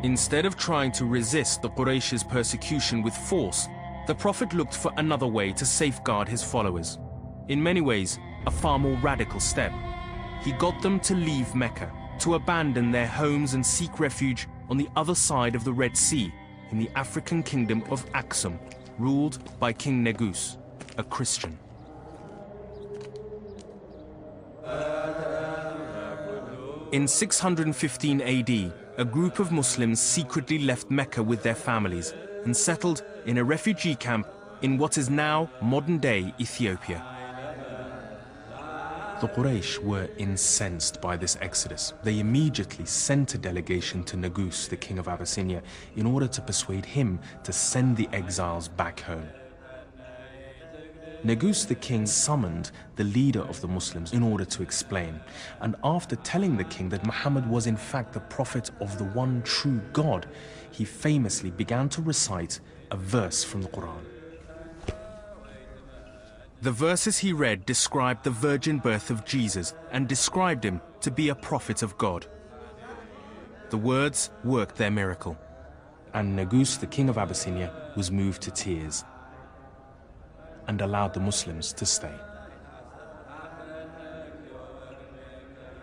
Instead of trying to resist the Quraysh's persecution with force, the Prophet looked for another way to safeguard his followers. In many ways, a far more radical step. He got them to leave Mecca, to abandon their homes and seek refuge on the other side of the Red Sea, in the African kingdom of Aksum, ruled by King Negus, a Christian. In 615 AD, a group of Muslims secretly left Mecca with their families and settled in a refugee camp in what is now modern-day Ethiopia. The Quraysh were incensed by this exodus. They immediately sent a delegation to Negus, the king of Abyssinia, in order to persuade him to send the exiles back home. Negus the king summoned the leader of the Muslims in order to explain, and after telling the king that Muhammad was in fact the prophet of the one true God, he famously began to recite a verse from the Quran. The verses he read described the virgin birth of Jesus and described him to be a prophet of God. The words worked their miracle, and Negus, the king of Abyssinia, was moved to tears and allowed the Muslims to stay.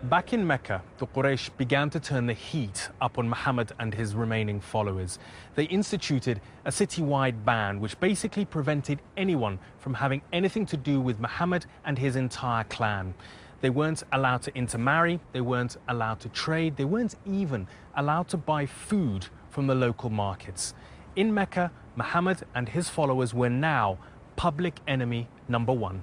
Back in Mecca, the Quraysh began to turn the heat up on Muhammad and his remaining followers. They instituted a citywide ban which basically prevented anyone from having anything to do with Muhammad and his entire clan. They weren't allowed to intermarry, they weren't allowed to trade, they weren't even allowed to buy food from the local markets. In Mecca, Muhammad and his followers were now public enemy number one.